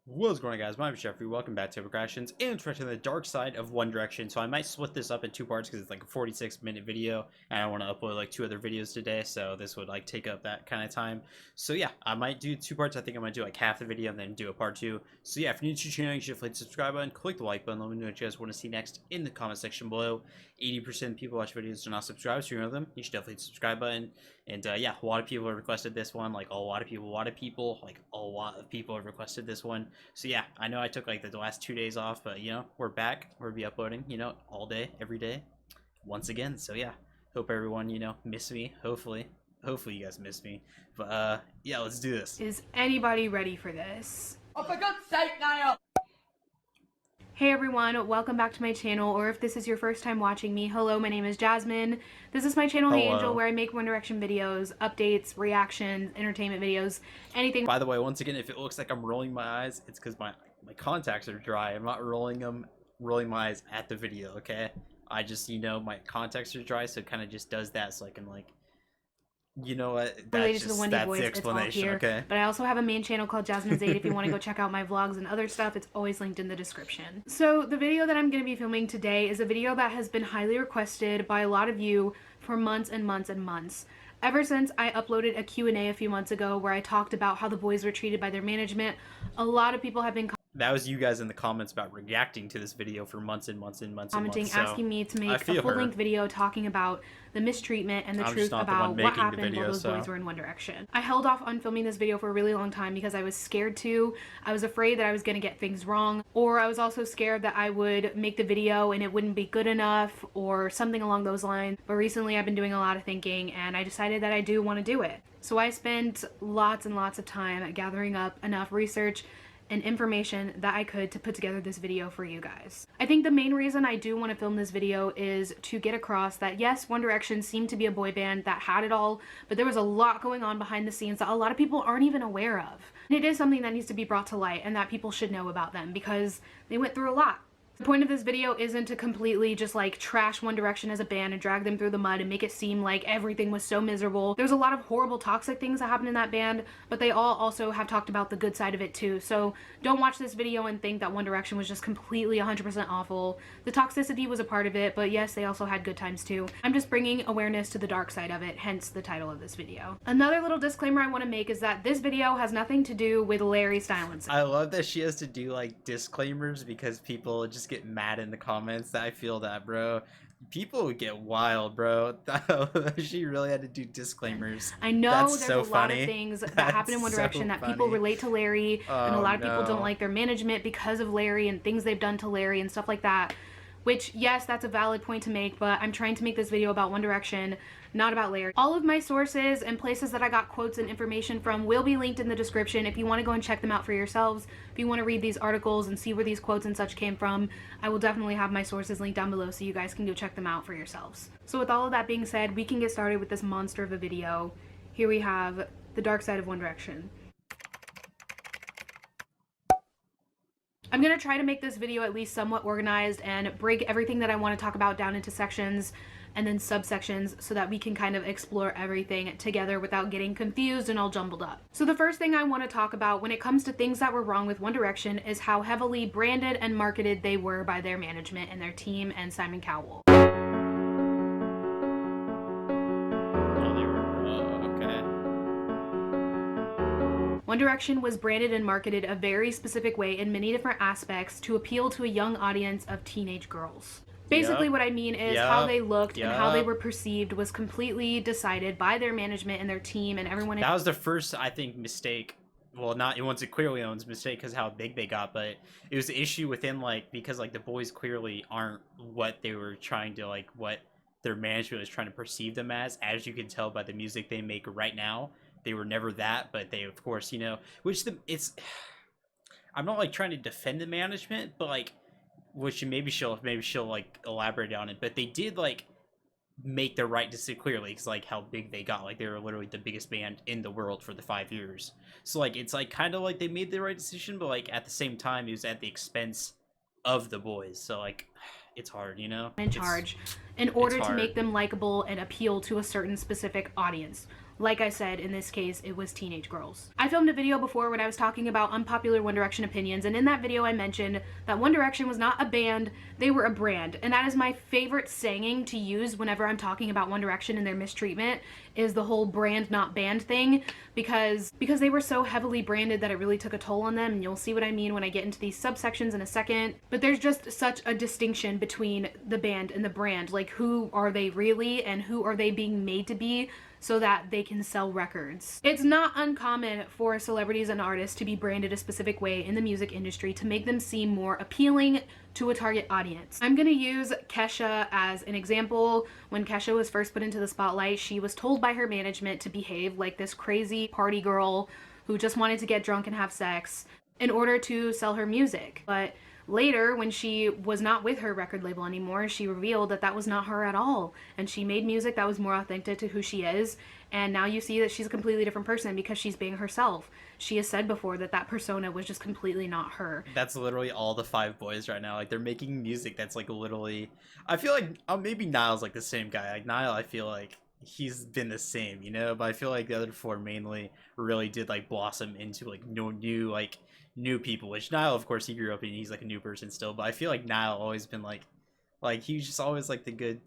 What's going on, guys? My name is Jeffrey. Welcome back to Progressions and to the dark side of One Direction. So I might split this up in two parts because it's like a 46-minute video and I want to upload like two other videos today, so this would like take up that kind of time. So yeah, I might do two parts. I think I'm gonna do like half the video and then do a part two. So yeah, if you're new to the channel, you should hit the subscribe button, click the like button, let me know what you guys want to see next in the comment section below. 80% of people watch videos do not subscribe, so you're one of them. You should definitely hit the subscribe button. And yeah, a lot of people have requested this one, like a lot of people have requested this one. So yeah, I know I took like the last 2 days off, but you know, we're back. We'll be uploading, you know, all day, every day, once again. So yeah, hope everyone, you know, miss me. Hopefully you guys miss me. But yeah, let's do this. Is anybody ready for this? Oh, for God's sake, Niall! Hey everyone, welcome back to my channel, or if this is your first time watching me, hello, my name is Jasmine. This is my channel, Hey Angel, where I make One Direction videos, updates, reactions, entertainment videos, anything. By the way, once again, if it looks like I'm rolling my eyes, it's because my contacts are dry. I'm not rolling my eyes at the video, okay? I just, you know, my contacts are dry, so it kind of just does that so I can like, you know what? Related to the Wendy that's Boys, the explanation, it's all here. Okay? But I also have a main channel called Jasmine's Aid if you want to go check out my vlogs and other stuff. It's always linked in the description. So the video that I'm going to be filming today is a video that has been highly requested by a lot of you for months and months and months. Ever since I uploaded a Q&A a few months ago where I talked about how the boys were treated by their management, a lot of people have been That was you guys in the comments about reacting to this video for months and months and months and commenting, months. So asking me to make a full-length video talking about the mistreatment and the truth about what happened while those boys were in One Direction. I held off on filming this video for a really long time because I was scared to. I was afraid that I was going to get things wrong, or I was also scared that I would make the video and it wouldn't be good enough or something along those lines. But recently I've been doing a lot of thinking and I decided that I do want to do it. So I spent lots and lots of time gathering up enough research and information that I could to put together this video for you guys. I think the main reason I do want to film this video is to get across that yes, One Direction seemed to be a boy band that had it all, but there was a lot going on behind the scenes that a lot of people aren't even aware of. And it is something that needs to be brought to light and that people should know about them because they went through a lot. The point of this video isn't to completely just like trash One Direction as a band and drag them through the mud and make it seem like everything was so miserable. There's a lot of horrible toxic things that happen in that band, but they all also have talked about the good side of it too. So don't watch this video and think that One Direction was just completely 100% awful. The toxicity was a part of it, but yes, they also had good times too. I'm just bringing awareness to the dark side of it, hence the title of this video. Another little disclaimer I want to make is that this video has nothing to do with Larry Stylinson. I love that she has to do like disclaimers because people just get mad in the comments. I feel that, bro. People would get wild, bro. She really had to do disclaimers. I know That's there's so a funny. lot of things that happen in One Direction that people relate to Larry, and a lot of people don't like their management because of Larry and things they've done to Larry and stuff like that. Which, yes, that's a valid point to make, but I'm trying to make this video about One Direction, not about Larry. All of my sources and places that I got quotes and information from will be linked in the description if you want to go and check them out for yourselves. If you want to read these articles and see where these quotes and such came from, I will definitely have my sources linked down below so you guys can go check them out for yourselves. So with all of that being said, we can get started with this monster of a video. Here we have the dark side of One Direction. I'm going to try to make this video at least somewhat organized and break everything that I want to talk about down into sections and then subsections so that we can kind of explore everything together without getting confused and all jumbled up. So the first thing I want to talk about when it comes to things that were wrong with One Direction is how heavily branded and marketed they were by their management and their team and Simon Cowell. One Direction was branded and marketed a very specific way in many different aspects to appeal to a young audience of teenage girls. Basically what I mean is how they looked and how they were perceived was completely decided by their management and their team and everyone. That was the first, I think, mistake. Well, not, it wasn't clearly Owen's mistake because how big they got, but it was the issue within, like, because, like, the boys clearly aren't what they were trying to, like, what their management was trying to perceive them as you can tell by the music they make right now. They were never that, but they, of course, you know, I'm not like trying to defend the management, but like, which maybe she'll like elaborate on it, but they did like make the right decision clearly, because like how big they got, like they were literally the biggest band in the world for the 5 years. So like, it's like kind of like they made the right decision, but like at the same time, it was at the expense of the boys. So like, it's hard, you know? In charge in order to make them likable and appeal to a certain specific audience. Like I said, in this case, it was teenage girls. I filmed a video before when I was talking about unpopular One Direction opinions, and in that video I mentioned that One Direction was not a band, they were a brand. And that is my favorite saying to use whenever I'm talking about One Direction and their mistreatment, is the whole brand not band thing, because they were so heavily branded that it really took a toll on them, and you'll see what I mean when I get into these subsections in a second. But there's just such a distinction between the band and the brand. Like, who are they really and who are they being made to be so that they can sell records? It's not uncommon for celebrities and artists to be branded a specific way in the music industry to make them seem more appealing to a target audience. I'm gonna use Kesha as an example. When Kesha was first put into the spotlight, she was told by her management to behave like this crazy party girl who just wanted to get drunk and have sex in order to sell her music. But later, when she was not with her record label anymore, she revealed that that was not her at all. And she made music that was more authentic to who she is. And now you see that she's a completely different person because she's being herself. She has said before that that persona was just completely not her. That's literally all the 5 boys right now. Like, they're making music that's like literally... I feel like maybe Niall's like the same guy. Like, Niall, I feel like he's been the same, you know? But I feel like the other 4 mainly really did like blossom into like new people, which Niall, of course, he grew up and he's like a new person still, but I feel like Niall always been like he's just always like the good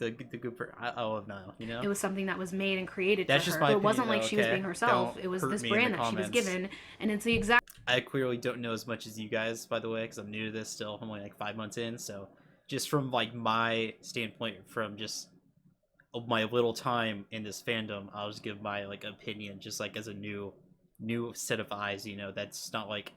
I love Niall, you know? It was something that was made and created That's for just her. My it wasn't opinion, like she was being herself. It was this brand that she was given, and it's the exact... I clearly don't know as much as you guys, by the way, because I'm new to this still. I'm only like 5 months in, so just from like my standpoint, from just my little time in this fandom, I'll just give my like opinion just like as a new set of eyes, you know? That's not like,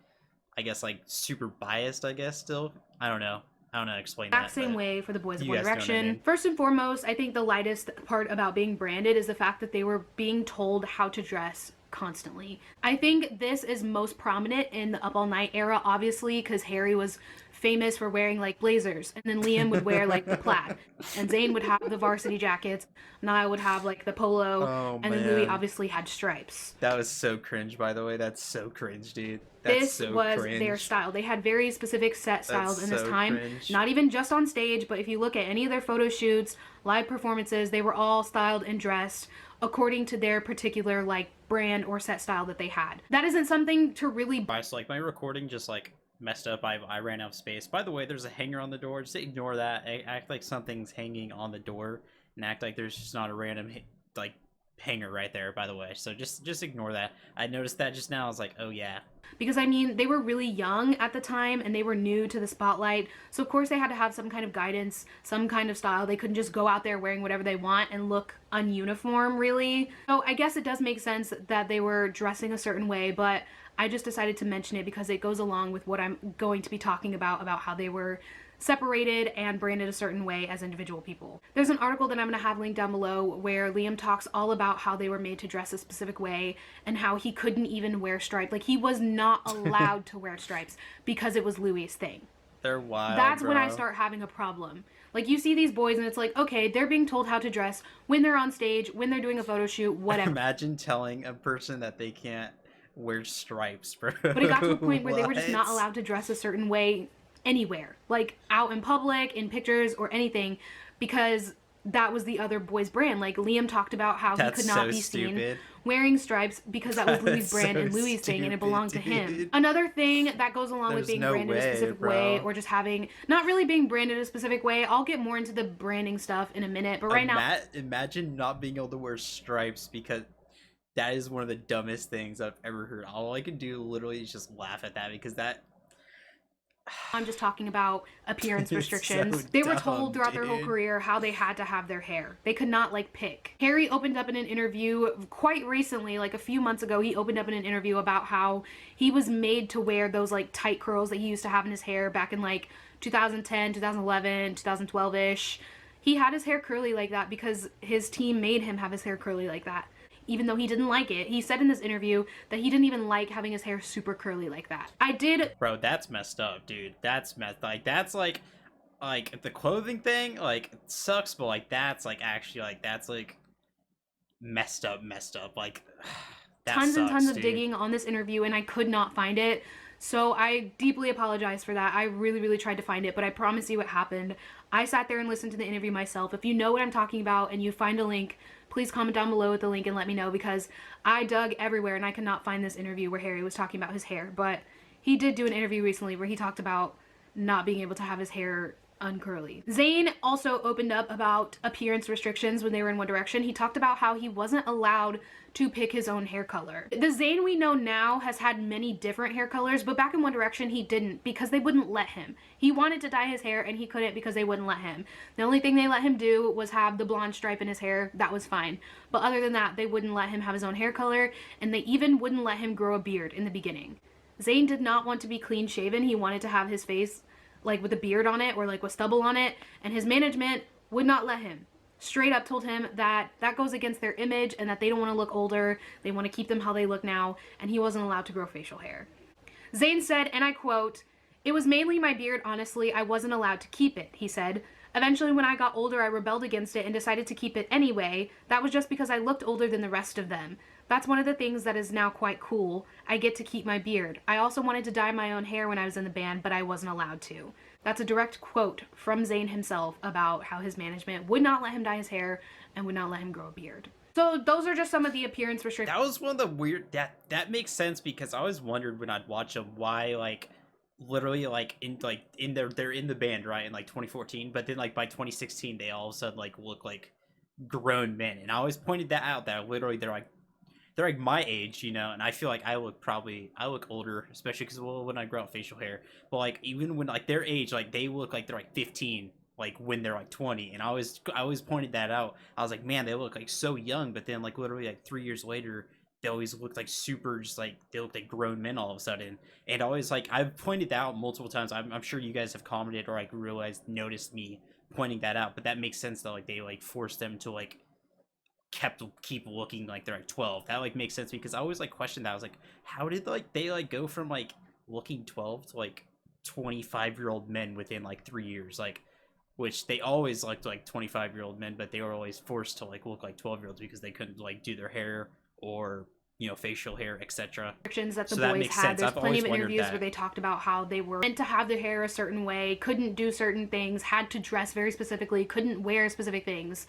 I guess, like super biased, I guess. Still, I don't know how to explain that. Same way for the boys of One Direction. First and foremost, I think the lightest part about being branded is the fact that they were being told how to dress constantly. I think this is most prominent in the Up All Night era, obviously, because Harry was famous for wearing like blazers, and then Liam would wear like the plaid, and Zayn would have the varsity jackets, Niall would have like the polo, and then Louis obviously had stripes. That was so cringe, by the way. That's so cringe, dude. This was their style. They had very specific set styles in this time, not even just on stage, but if you look at any of their photo shoots, live performances, they were all styled and dressed according to their particular like brand or set style that they had. That isn't something to really... So like my recording just like messed up. I ran out of space. By the way, there's a hanger on the door. Just ignore that. Act like something's hanging on the door, and act like there's just not a random like hanger right there, by the way. So just ignore that. I noticed that just now. I was like, oh yeah. Because I mean, they were really young at the time and they were new to the spotlight. So of course they had to have some kind of guidance, some kind of style. They couldn't just go out there wearing whatever they want and look ununiform, really. So I guess it does make sense that they were dressing a certain way, but I just decided to mention it because it goes along with what I'm going to be talking about how they were separated and branded a certain way as individual people. There's an article that I'm going to have linked down below where Liam talks all about how they were made to dress a specific way and how he couldn't even wear stripes. Like, he was not allowed to wear stripes because it was Louis' thing. They're wild, That's when I start having a problem. Like, you see these boys and it's like, okay, they're being told how to dress when they're on stage, when they're doing a photo shoot, whatever. Imagine telling a person that they can't wear stripes, bro. But it got to a point where they were just not allowed to dress a certain way anywhere, like out in public, in pictures, or anything, because that was the other boy's brand. Like, Liam talked about how he could not be seen wearing stripes because that was Louis' brand and Louis' thing, and it belonged to him. Another thing that goes along with being branded a specific way, or just having, not really being branded a specific way, I'll get more into the branding stuff in a minute, but right now... Imagine not being able to wear stripes, because that is one of the dumbest things I've ever heard. All I can do literally is just laugh at that, because that... I'm just talking about appearance restrictions. So they were told throughout their whole career how they had to have their hair. They could not like pick. Harry opened up in an interview quite recently, like a few months ago, he opened up in an interview about how he was made to wear those like tight curls that he used to have in his hair back in like 2010, 2011, 2012-ish. He had his hair curly like that because his team made him have his hair curly like that. Even though he didn't like it. He said in this interview that he didn't even like having his hair super curly like that. Bro, that's messed up, dude. That's messed up. Like, that's like the clothing thing, like, it sucks, but like, that's like actually like, that's like messed up. Like, that tons sucks, and tons dude. of digging on this interview and I could not find it. So I deeply apologize for that. I really, really tried to find it, but I promise you it happened. I sat there and listened to the interview myself. If you know what I'm talking about and you find a link, please comment down below with the link and let me know, because I dug everywhere and I could not find this interview where Harry was talking about his hair. But he did do an interview recently where he talked about not being able to have his hair uncurly. Zayn also opened up about appearance restrictions when they were in One Direction. He talked about how he wasn't allowed to pick his own hair color. The Zayn we know now has had many different hair colors, but back in One Direction he didn't, because they wouldn't let him. He wanted to dye his hair and he couldn't because they wouldn't let him. The only thing they let him do was have the blonde stripe in his hair. That was fine. But other than that, they wouldn't let him have his own hair color, and they even wouldn't let him grow a beard in the beginning. Zayn did not want to be clean shaven. He wanted to have his face like with a beard on it or like with stubble on it, and his management would not let him. Straight up told him that that goes against their image and that they don't want to look older. They want to keep them how they look now, and he wasn't allowed to grow facial hair. Zayn said, and I quote, "It was mainly my beard, honestly. I wasn't allowed to keep it," he said. "Eventually when I got older I rebelled against it and decided to keep it anyway. That was just because I looked older than the rest of them. That's one of the things that is now quite cool. I get to keep my beard. I also wanted to dye my own hair when I was in the band, but I wasn't allowed to." That's a direct quote from Zayn himself about how his management would not let him dye his hair and would not let him grow a beard. So those are just some of the appearance restrictions. That was one of the weird, that makes sense, because I always wondered when I'd watch them why, like, literally, like, they're in the band, right, in like 2014, but then like by 2016 they all of a sudden like look like grown men, and I always pointed that out, that literally they're like my age, you know, and I feel like I look older, especially because, well, when I grow out facial hair, but like even when like their age, like they look like they're like 15, like when they're like 20, and I always pointed that out. I was like, man, they look like so young, but then like literally like 3 years later they always look like super, just like they look like grown men all of a sudden. And always, like, I've pointed that out multiple times. I'm sure you guys have commented or like noticed me pointing that out, but that makes sense that like they like forced them to like keep looking like they're like 12. That like makes sense, because I always like questioned that. I was like, how did like they like go from like looking 12 to like 25-year-old men within like 3 years, like, which they always looked like 25-year-old men, but they were always forced to like look like 12-year-olds because they couldn't like do their hair or, you know, facial hair, etc. That the boys had. There's plenty of interviews where they talked about how they were meant to have their hair a certain way, couldn't do certain things, had to dress very specifically, couldn't wear specific things.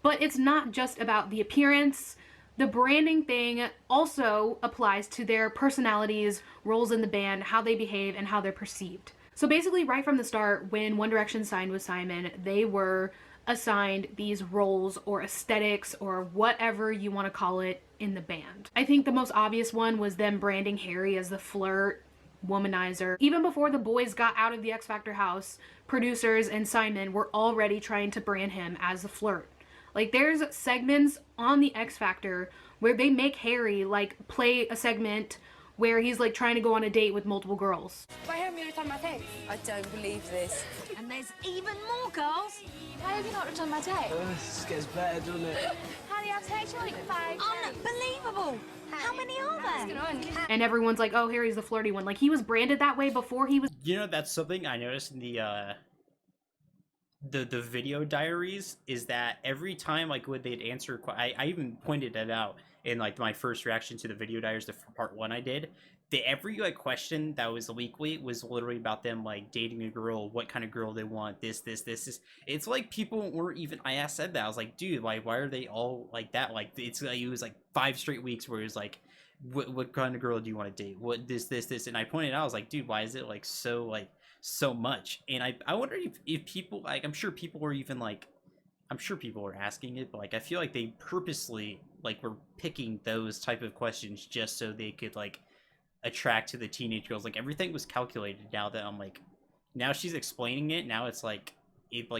But it's not just about the appearance. The branding thing also applies to their personalities, roles in the band, how they behave, and how they're perceived. So basically, right from the start, when One Direction signed with Simon, they were assigned these roles or aesthetics or whatever you want to call it in the band. I think the most obvious one was them branding Harry as the flirt, womanizer. Even before the boys got out of the X Factor house, producers and Simon were already trying to brand him as the flirt. Like, there's segments on the X Factor where they make Harry like play a segment where he's like trying to go on a date with multiple girls. Why haven't you returned my text? I don't believe this. And there's even more girls. Why have you not returned my text? This gets better, doesn't it? How do you have text like 5? Unbelievable. How many are there? And everyone's like, oh, Harry's the flirty one. Like, he was branded that way before he was. You know, that's something I noticed in the video diaries, is that every time like when they'd answer, I even pointed it out in like my first reaction to the video diaries, the part 1 I did, every like question that was weekly was literally about them like dating a girl, what kind of girl they want, this. It's like people weren't even, I said that, I was like, dude, like, why are they all like that? Like, it's like, it was like 5 straight weeks where it was like, what kind of girl do you want to date, what this, and I pointed out, I was like, dude, why is it like so much? And I wonder if people, like, I'm sure people were asking it, but like I feel like they purposely like were picking those type of questions just so they could like attract to the teenage girls. Like, everything was calculated. Now that I'm like, now she's explaining it, now it's like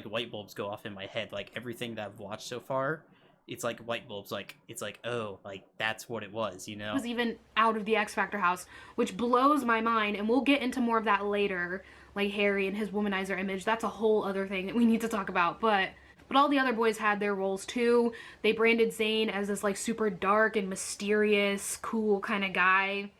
light bulbs go off in my head. Like, everything that I've watched so far, it's like light bulbs, like it's like, oh, like that's what it was, you know? Was even out of the X Factor house, which blows my mind, and we'll get into more of that later, like Harry and his womanizer image. That's a whole other thing that we need to talk about. But all the other boys had their roles too. They branded Zayn as this like super dark and mysterious, cool kind of guy.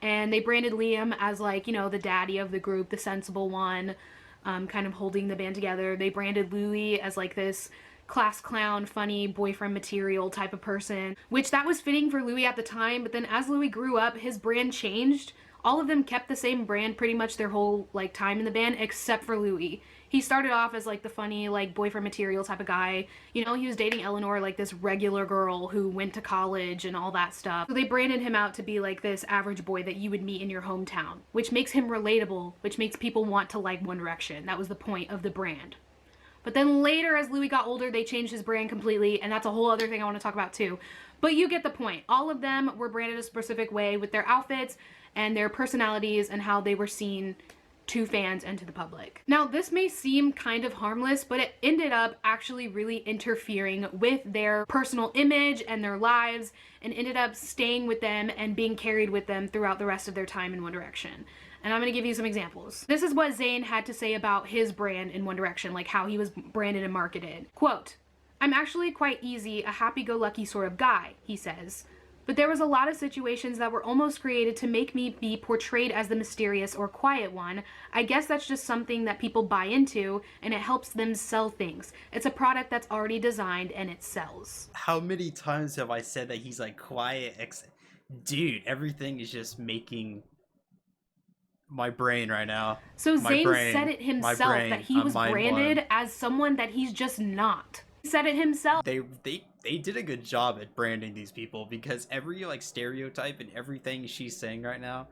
And they branded Liam as like, you know, the daddy of the group, the sensible one, kind of holding the band together. They branded Louis as like this class clown, funny, boyfriend material type of person, which that was fitting for Louis at the time. But then as Louis grew up, his brand changed All of them kept the same brand pretty much their whole like time in the band, except for Louis. He started off as like the funny like boyfriend material type of guy. You know, he was dating Eleanor, like this regular girl who went to college and all that stuff. So they branded him out to be like this average boy that you would meet in your hometown, which makes him relatable, which makes people want to like One Direction. That was the point of the brand. But then later, as Louis got older, they changed his brand completely, and that's a whole other thing I want to talk about too. But you get the point. All of them were branded a specific way with their outfits and their personalities and how they were seen to fans and to the public. Now, this may seem kind of harmless, but it ended up actually really interfering with their personal image and their lives, and ended up staying with them and being carried with them throughout the rest of their time in One Direction. And I'm going to give you some examples. This is what Zayn had to say about his brand in One Direction, like how he was branded and marketed. Quote, "I'm actually quite easy, a happy-go-lucky sort of guy," he says. "But there was a lot of situations that were almost created to make me be portrayed as the mysterious or quiet one. I guess that's just something that people buy into, and it helps them sell things. It's a product that's already designed and it sells." How many times have I said that he's like quiet? Dude, everything is just making my brain right now. So Zayn said it himself that he was branded as someone that he's just not. He said it himself. They did a good job at branding these people, because every like stereotype and everything she's saying right now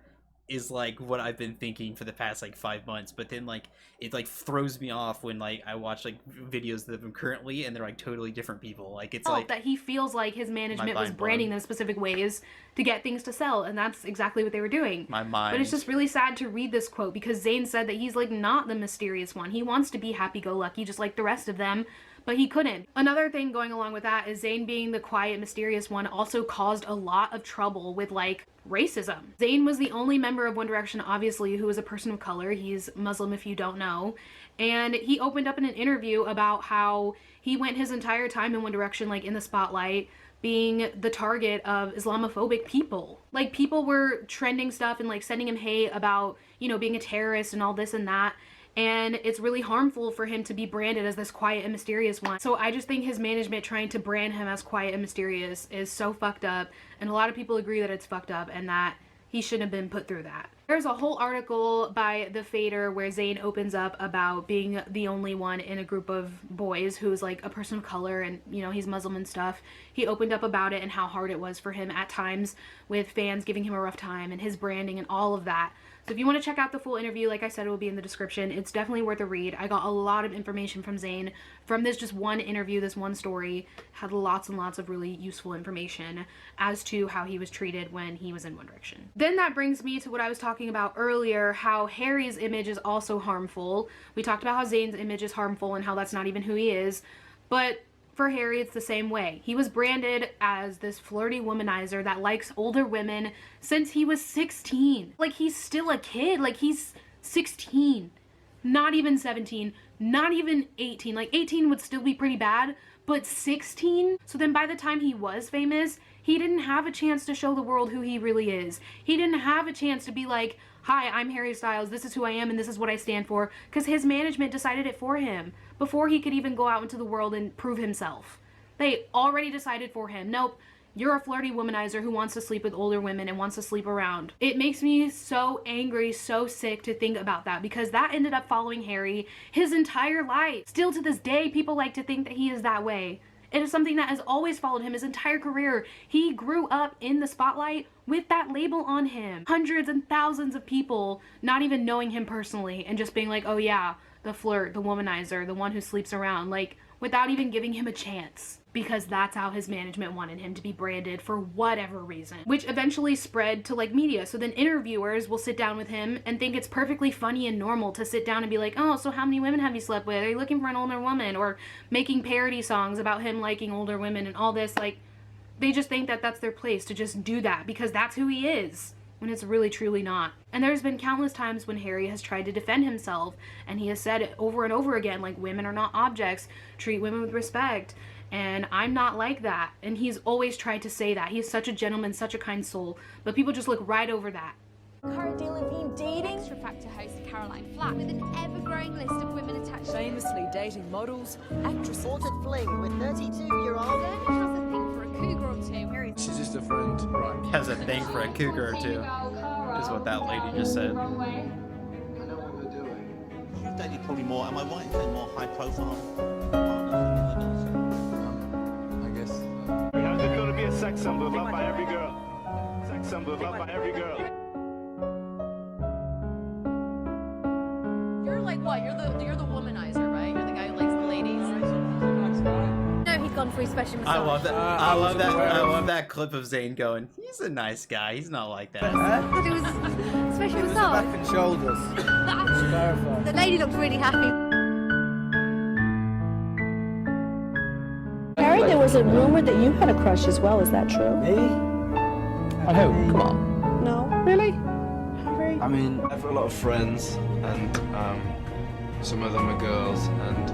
is like what I've been thinking for the past like 5 months. But then like it like throws me off when like I watch like videos of them currently and they're like totally different people. Like it's like that he feels like his management was branding them in specific ways to get things to sell, and that's exactly what they were doing. My mind. But it's just really sad to read this quote, because Zayn said that he's like not the mysterious one. He wants to be happy-go-lucky just like the rest of them, but he couldn't. Another thing going along with that is Zayn being the quiet, mysterious one also caused a lot of trouble with like racism. Zayn was the only member of One Direction, obviously, who was a person of color. He's Muslim, if you don't know. And he opened up in an interview about how he went his entire time in One Direction, like in the spotlight, being the target of Islamophobic people. Like, people were trending stuff and like sending him hate about, you know, being a terrorist and all this and that. And it's really harmful for him to be branded as this quiet and mysterious one. So I just think his management trying to brand him as quiet and mysterious is so fucked up. And a lot of people agree that it's fucked up and that he shouldn't have been put through that. There's a whole article by The Fader where Zayn opens up about being the only one in a group of boys who's like a person of color, and you know, he's Muslim and stuff. He opened up about it and how hard it was for him at times, with fans giving him a rough time and his branding and all of that. So if you want to check out the full interview, like I said, it will be in the description. It's definitely worth a read. I got a lot of information from Zayn from this just one interview, this one story. Had lots and lots of really useful information as to how he was treated when he was in One Direction. Then that brings me to what I was talking about earlier, how Harry's image is also harmful. We talked about how Zayn's image is harmful and how that's not even who he is, but for Harry, it's the same way. He was branded as this flirty womanizer that likes older women since he was 16. Like, he's still a kid. Like, he's 16. Not even 17. Not even 18. Like, 18 would still be pretty bad, but 16? So then by the time he was famous, he didn't have a chance to show the world who he really is. He didn't have a chance to be like, "Hi, I'm Harry Styles, this is who I am and this is what I stand for," because his management decided it for him before he could even go out into the world and prove himself. They already decided for him. Nope, you're a flirty womanizer who wants to sleep with older women and wants to sleep around. It makes me so angry, so sick to think about that, because that ended up following Harry his entire life. Still to this day, people like to think that he is that way. It is something that has always followed him his entire career. He grew up in the spotlight with that label on him. Hundreds and thousands of people not even knowing him personally and just being like, "Oh yeah, the flirt, the womanizer, the one who sleeps around," like without even giving him a chance. Because that's how his management wanted him to be branded for whatever reason, which eventually spread to like media. So then interviewers will sit down with him and think it's perfectly funny and normal to sit down and be like, "Oh, so how many women have you slept with? Are you looking for an older woman?" Or making parody songs about him liking older women and all this. Like, they just think that that's their place to just do that because that's who he is, when it's really truly not. And there's been countless times when Harry has tried to defend himself, and he has said it over and over again, like, women are not objects, treat women with respect, and I'm not like that. And he's always tried to say that. He's such a gentleman, such a kind soul, but people just look right over that. Cara Delevingne dating Extra Factor host Caroline Flack with an ever-growing list of women attached to famously dating models, actresses. Reported fling with 32-year-old. Then he has a thing for a cougar or two. She's just a friend, right? Has a thing for a cougar or two. is what that lady just said. I know what you're doing. You've dated probably more, am I right in saying more high profile? I guess. How's it feel to be a sex symbol loved by every girl? Sex symbol loved by every girl. You're like what? You're the womanizer, right? You're the guy who likes the ladies. No, he'd gone for his special massage. I love that. I love that clip of Zayn going, "He's a nice guy. He's not like that." But it was special massage. Back and shoulders. Clarify. The lady looked really happy. Harry, there was a rumor that you had a crush as well. Is that true? Me? On who? Come on. No. Really? Harry? I mean, I've got a lot of friends, and some of them are girls, and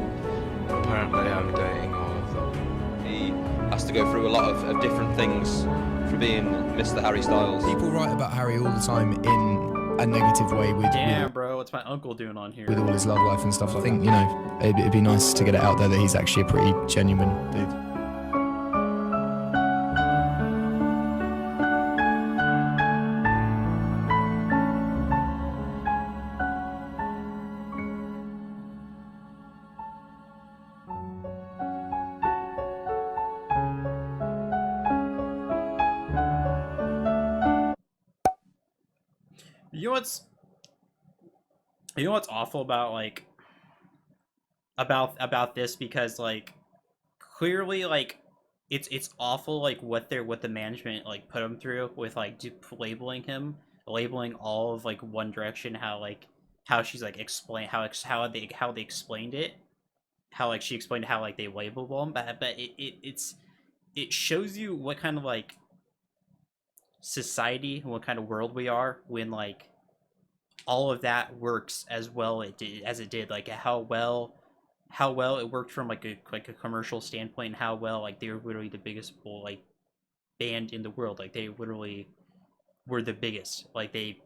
apparently I'm dating all of them. He has to go through a lot of different things for being Mr. Harry Styles. People write about Harry all the time in a negative way. Damn, bro, what's my uncle doing on here? With all his love life and stuff. I think, you know, it'd be nice to get it out there that he's actually a pretty genuine dude. You know what's awful about like about this, because like clearly like it's awful like what the management like put him through with like labeling all of like One Direction, how she's like explain how they explained it, how like she explained how like they labeled them, but it shows you what kind of like society and what kind of world we are when like all of that works as well as it did, like how well it worked from like a commercial standpoint, and how well like they were literally the biggest like band in the world, like they literally were the biggest, like they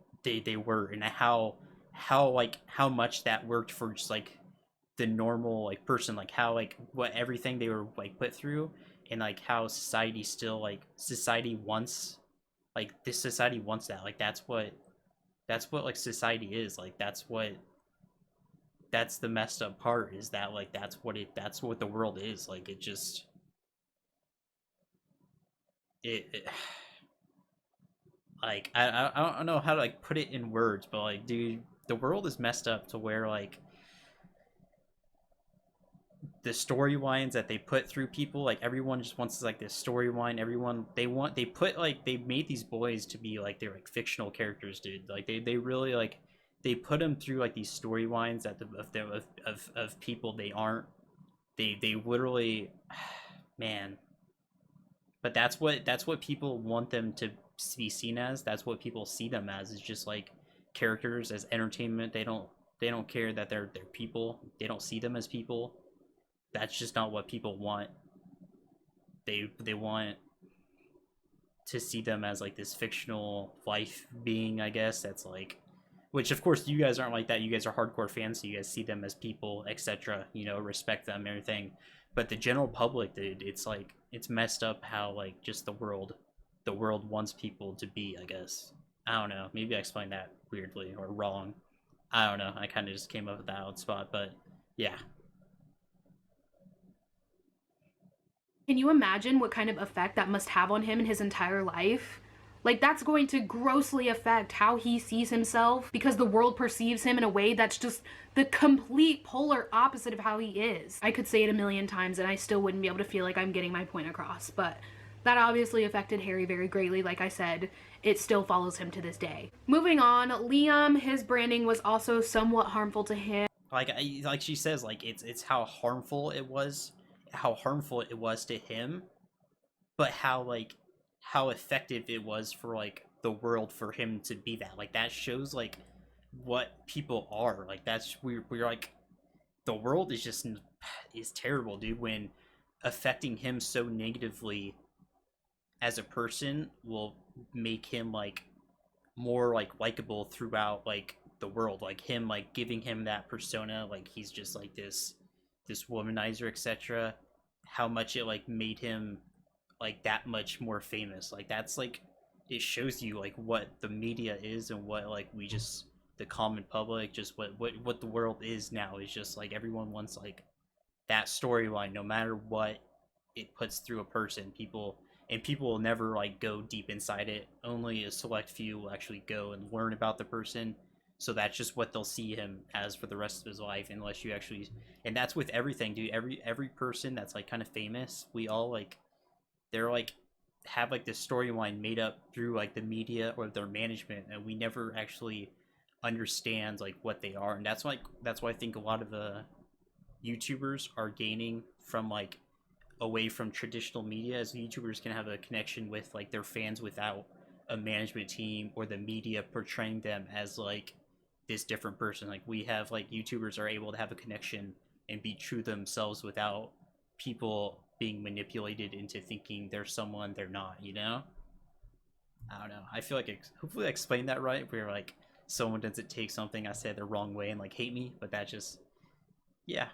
were, and how much that worked for just like the normal like person, like how like what everything they were like put through, and like how society still like society wants that, like that's what like society is, like that's the messed up part, is that like that's what the world is, like it just like I don't know how to like put it in words, but like dude, the world is messed up to where like the storylines that they put through people, like everyone just wants like this storyline, they made these boys to be like they're like fictional characters, dude, like they really like they put them through like these storylines of people they aren't, they literally man, but that's what people want them to be seen as, that's what people see them as, is just like characters, as entertainment. They don't care that they're people, they don't see them as people. That's just not what people want. They want to see them as like this fictional life being, I guess, that's like, which of course you guys aren't like that, you guys are hardcore fans, so you guys see them as people, etc., you know, respect them, everything. But the general public, dude, it's like it's messed up how like just the world wants people to be, I guess. I don't know, maybe I explained that weirdly or wrong, I don't know, I kind of just came up with that odd spot, but yeah. Can you imagine what kind of effect that must have on him in his entire life? Like, that's going to grossly affect how he sees himself, because the world perceives him in a way that's just the complete polar opposite of how he is. I could say it a million times and I still wouldn't be able to feel like I'm getting my point across, but that obviously affected Harry very greatly. Like I said, it still follows him to this day. Moving on, Liam, his branding was also somewhat harmful to him. Like she says, like it's how harmful it was to him, but how effective it was for like the world for him to be that. Like that shows like what people are, like that's we're like the world is terrible, dude, when affecting him so negatively as a person will make him like more like likable throughout like the world, like him like giving him that persona, like he's just like this womanizer, etc., how much it like made him like that much more famous. Like that's like it shows you like what the media is and what like we just the common public, just what the world is now. Is just like everyone wants like that storyline, no matter what it puts through a person. People will never like go deep inside it. Only a select few will actually go and learn about the person. So that's just what they'll see him as for the rest of his life, unless you actually, and that's with everything, dude. Every person that's like kind of famous, we all like, they're like have like this storyline made up through like the media or their management, and we never actually understand like what they are. And that's why I think a lot of the YouTubers are gaining from like away from traditional media, as YouTubers can have a connection with like their fans without a management team or the media portraying them as like this different person. Like we have like YouTubers are able to have a connection and be true to themselves without people being manipulated into thinking they're someone they're not, you know? I don't know. I feel like hopefully I explained that right, where like someone doesn't take something I said the wrong way and like hate me, but that just, yeah.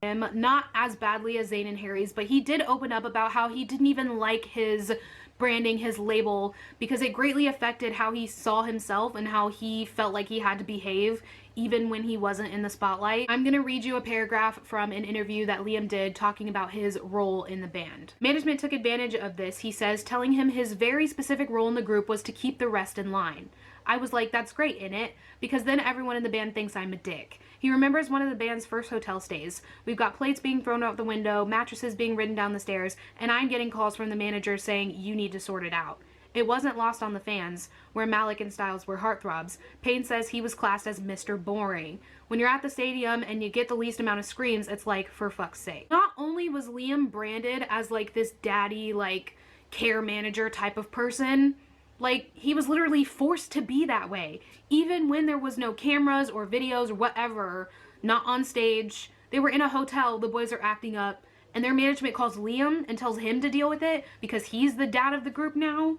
Not as badly as Zayn and Harry's, but he did open up about how he didn't even like his branding, his label, because it greatly affected how he saw himself and how he felt like he had to behave even when he wasn't in the spotlight. I'm gonna read you a paragraph from an interview that Liam did talking about his role in the band. Management took advantage of this, he says, telling him his very specific role in the group was to keep the rest in line. I was like, that's great, innit? Because then everyone in the band thinks I'm a dick. He remembers one of the band's first hotel stays. We've got plates being thrown out the window, mattresses being ridden down the stairs, and I'm getting calls from the manager saying, you need to sort it out. It wasn't lost on the fans, where Malik and Styles were heartthrobs. Payne says he was classed as Mr. Boring. When you're at the stadium and you get the least amount of screams, it's like, for fuck's sake. Not only was Liam branded as like this daddy, like care manager type of person, like he was literally forced to be that way. Even when there was no cameras or videos or whatever, not on stage, they were in a hotel, the boys are acting up, and their management calls Liam and tells him to deal with it because he's the dad of the group now.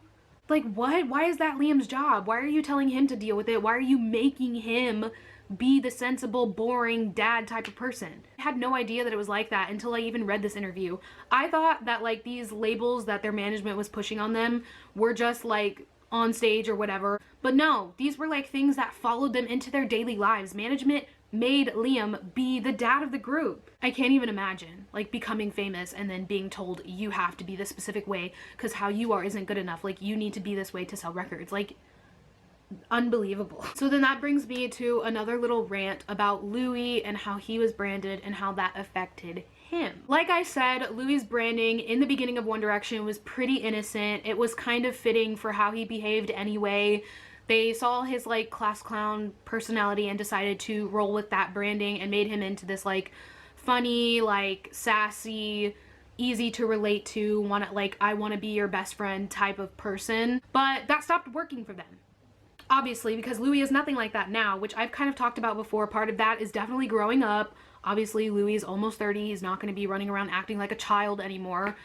Like, what? Why is that Liam's job? Why are you telling him to deal with it? Why are you making him be the sensible, boring dad type of person? I had no idea that it was like that until I even read this interview. I thought that like these labels that their management was pushing on them were just like on stage or whatever. But no, these were like things that followed them into their daily lives. Management made Liam be the dad of the group. I can't even imagine like becoming famous and then being told you have to be this specific way because how you are isn't good enough. Like you need to be this way to sell records. Like unbelievable. So then that brings me to another little rant about Louis and how he was branded and how that affected him. Like I said, Louis' branding in the beginning of One Direction was pretty innocent. It was kind of fitting for how he behaved anyway. They saw his like class clown personality and decided to roll with that branding and made him into this like funny, like sassy, easy to relate to, I want to be your best friend type of person. But that stopped working for them. Obviously, because Louis is nothing like that now, which I've kind of talked about before. Part of that is definitely growing up. Obviously, Louis is almost 30. He's not going to be running around acting like a child anymore.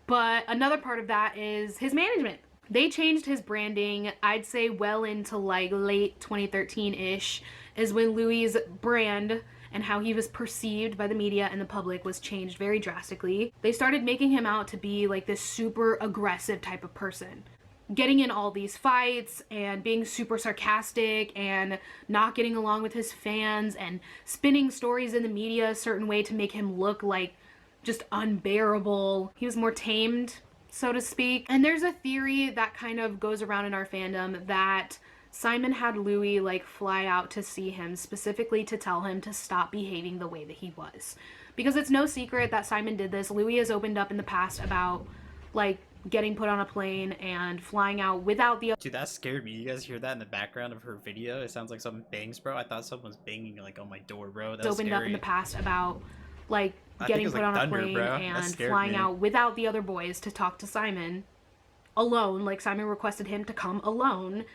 But another part of that is his management. They changed his branding, I'd say well into like late 2013-ish is when Louis' brand and how he was perceived by the media and the public was changed very drastically. They started making him out to be like this super aggressive type of person, getting in all these fights and being super sarcastic and not getting along with his fans and spinning stories in the media a certain way to make him look like just unbearable. He was more tamed, so to speak. And there's a theory that kind of goes around in our fandom that Simon had Louis like fly out to see him specifically to tell him to stop behaving the way that he was. Because it's no secret that Simon did this. Louis has opened up in the past about like getting put on a plane and flying out without the— Dude, that scared me. You guys hear that in the background of her video? It sounds like someone bangs, bro. I thought someone was banging like on my door, bro. That was opened scary. up in the past about like getting put on a plane and flying out without the other boys to talk to Simon alone. Like Simon requested him to come alone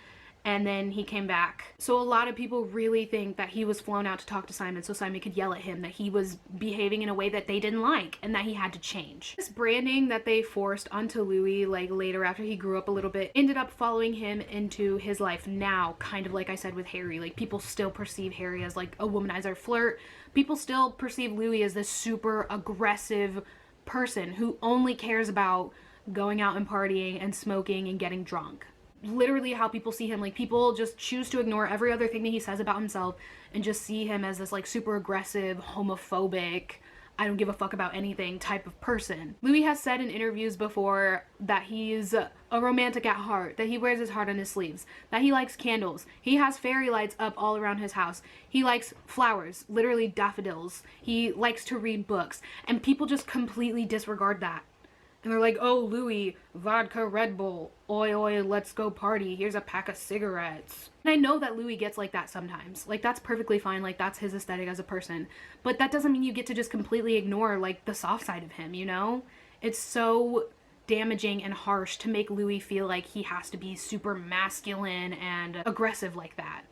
and then he came back. So a lot of people really think that he was flown out to talk to Simon so Simon could yell at him that he was behaving in a way that they didn't like and that he had to change. This branding that they forced onto Louis like later after he grew up a little bit ended up following him into his life now, kind of like I said with Harry. Like people still perceive Harry as like a womanizer flirt. People still perceive Louis as this super aggressive person who only cares about going out and partying and smoking and getting drunk. literally how people see him. Like, people just choose to ignore every other thing that he says about himself and just see him as this like super aggressive, homophobic, I don't give a fuck about anything type of person. Louis has said in interviews before that he's a romantic at heart, that he wears his heart on his sleeves, that he likes candles. He has fairy lights up all around his house. He likes flowers, literally daffodils. He likes to read books, and people just completely disregard that. And they're like, oh, Louis, vodka, Red Bull, oi, oi, let's go party. Here's a pack of cigarettes. And I know that Louis gets like that sometimes. Like, that's perfectly fine. Like, that's his aesthetic as a person. But that doesn't mean you get to just completely ignore, like, the soft side of him, you know? It's so damaging and harsh to make Louis feel like he has to be super masculine and aggressive like that.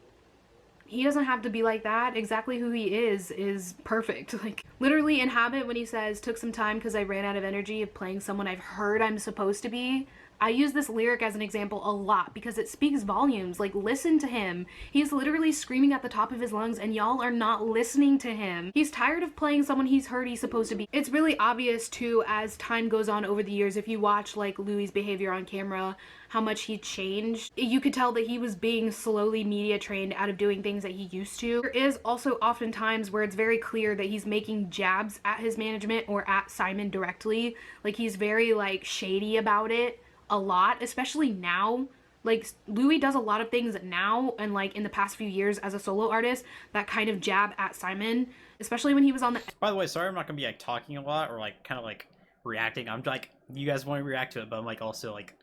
He doesn't have to be like that. Exactly who he is perfect. Like, literally in Habit, when he says, took some time because I ran out of energy of playing someone I've heard I'm supposed to be, I use this lyric as an example a lot because it speaks volumes. Like, listen to him. He's literally screaming at the top of his lungs and y'all are not listening to him. He's tired of playing someone he's heard he's supposed to be. It's really obvious too, as time goes on over the years, if you watch like Louis' behavior on camera, how much he changed. You could tell that he was being slowly media trained out of doing things that he used to. There is also often times where it's very clear that he's making jabs at his management or at Simon directly. Like, he's very like shady about it a lot, especially now. Like, Louis does a lot of things now and like in the past few years as a solo artist that kind of jab at Simon, especially when he was on the— By the way, sorry I'm not gonna be like talking a lot or like kind of like reacting. I'm like, you guys want to react to it, but I'm like also like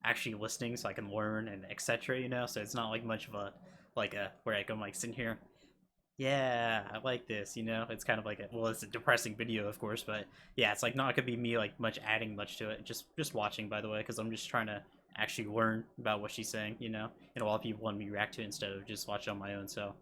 actually listening so I can learn and etc, you know, so it's not like much of a where I'm like sitting here, yeah, I like this, you know. It's kind of like well, it's a depressing video, of course, but yeah, it's like not gonna be me like adding much to it, just watching, by the way, because I'm just trying to actually learn about what she's saying, you know, and a lot of people want me to react to it instead of just watch it on my own. So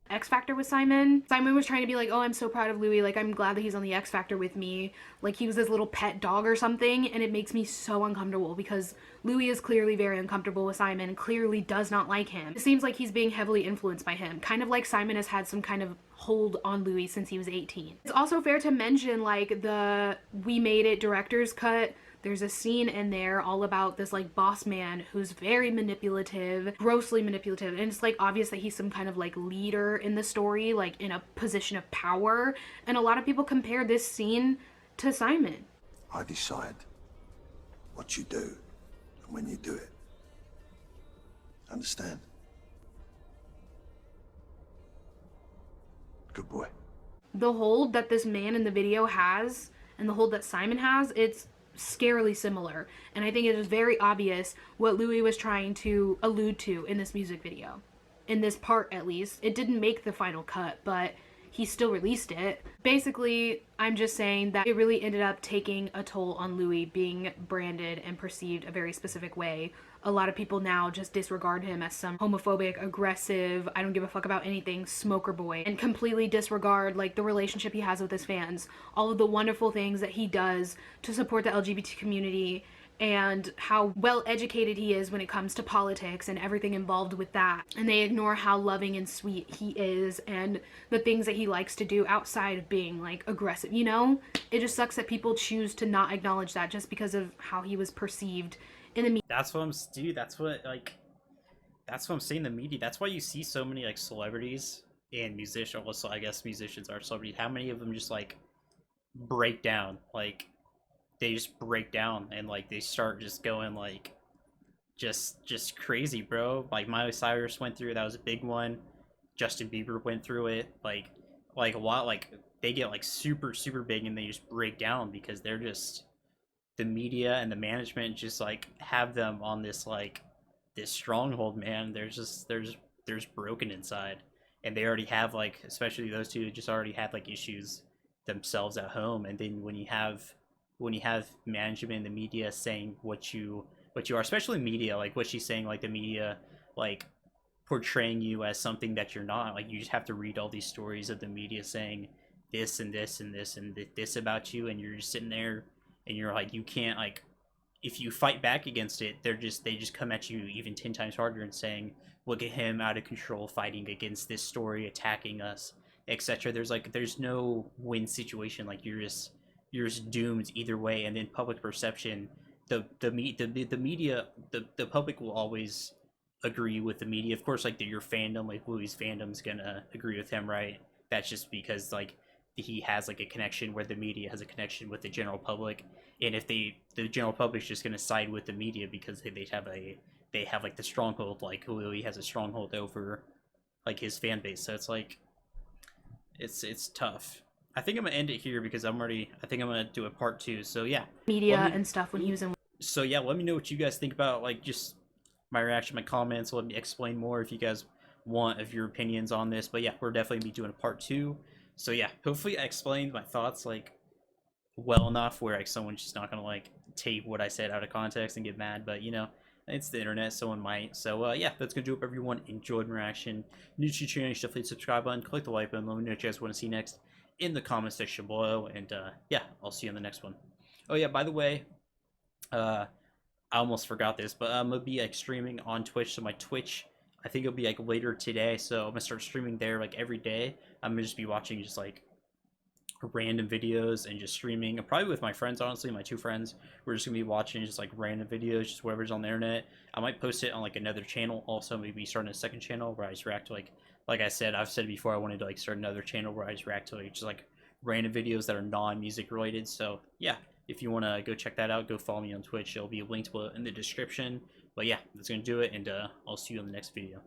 X Factor with Simon. Simon was trying to be like, oh, I'm so proud of Louis, like I'm glad that he's on the X Factor with me, like he was his little pet dog or something, and it makes me so uncomfortable because Louis is clearly very uncomfortable with Simon, clearly does not like him. It seems like he's being heavily influenced by him, kind of like Simon has had some kind of hold on Louis since he was 18. It's also fair to mention like the We Made It director's cut. There's a scene in there all about this like boss man who's very manipulative, grossly manipulative, and it's like obvious that he's some kind of like leader in the story, like in a position of power, and a lot of people compare this scene to Simon. I decide what you do and when you do it. Understand? Good boy. The hold that this man in the video has and the hold that Simon has, it's scarily similar, and I think it is very obvious what Louis was trying to allude to in this music video. In this part, at least. It didn't make the final cut, but he still released it. Basically, I'm just saying that it really ended up taking a toll on Louis being branded and perceived a very specific way. A lot of people now just disregard him as some homophobic, aggressive, I don't give a fuck about anything, smoker boy, and completely disregard like the relationship he has with his fans, all of the wonderful things that he does to support the LGBT community, and how well educated he is when it comes to politics and everything involved with that. And they ignore how loving and sweet he is and the things that he likes to do outside of being like aggressive, you know? It just sucks that people choose to not acknowledge that just because of how he was perceived in the media. That's what I'm saying, the media. That's why you see so many like celebrities and musicians, also I guess musicians are celebrities, how many of them just like break down, like they just break down and like they start just going like just crazy, bro. Like Miley Cyrus went through it, that was a big one. Justin Bieber went through it, like a lot, like they get like super big and they just break down because they're just, the media and the management just like have them on this like this stronghold, man. There's broken inside, and they already have like, especially those two just already have like issues themselves at home, and then when you have management and the media saying what you are, especially media, like what she's saying, like the media like portraying you as something that you're not, like you just have to read all these stories of the media saying this and this and this and this about you, and you're just sitting there and you're like, you can't, like, if you fight back against it, they just come at you even 10 times harder and saying, look at him out of control fighting against this story, attacking us, etc. There's no win situation. Like you're just doomed either way. And then public perception, the media, the public will always agree with the media. Of course, like your fandom, like Louis' fandom's gonna agree with him, right? That's just because like he has like a connection where the media has a connection with the general public, and if the general public's just gonna side with the media because they have like the stronghold, like Louis has a stronghold over like his fan base. So it's like it's tough. I think I'm gonna end it here because I think I'm gonna do a part 2. So yeah, media and stuff when he was in. So yeah, let me know what you guys think about like just my reaction, my comments. Let me explain more if you guys want of your opinions on this. But yeah, we're definitely gonna be doing a part 2. So yeah, hopefully I explained my thoughts like well enough where like someone's just not gonna like take what I said out of context and get mad. But you know, it's the internet, someone might. So yeah, that's gonna do it. Everyone enjoyed my reaction. New to the channel, definitely subscribe button, click the like button. Let me know what you guys want to see next in the comment section below. And yeah, I'll see you on the next one. Oh yeah, by the way, I almost forgot this, but I'm gonna be like streaming on Twitch. So my Twitch, I think it'll be like later today. So I'm gonna start streaming there like every day. I'm gonna just be watching just like random videos and just streaming, probably with my friends. Honestly, my 2 friends, we're just gonna be watching just like random videos, just whatever's on the internet. I might post it on like another channel also, maybe starting a second channel where I just react to like I said, I've said before, I wanted to like start another channel where I just react to like just like random videos that are non-music related. So yeah, if you want to go check that out, go follow me on Twitch. It'll be linked below in the description. But yeah, that's gonna do it, and I'll see you in the next video.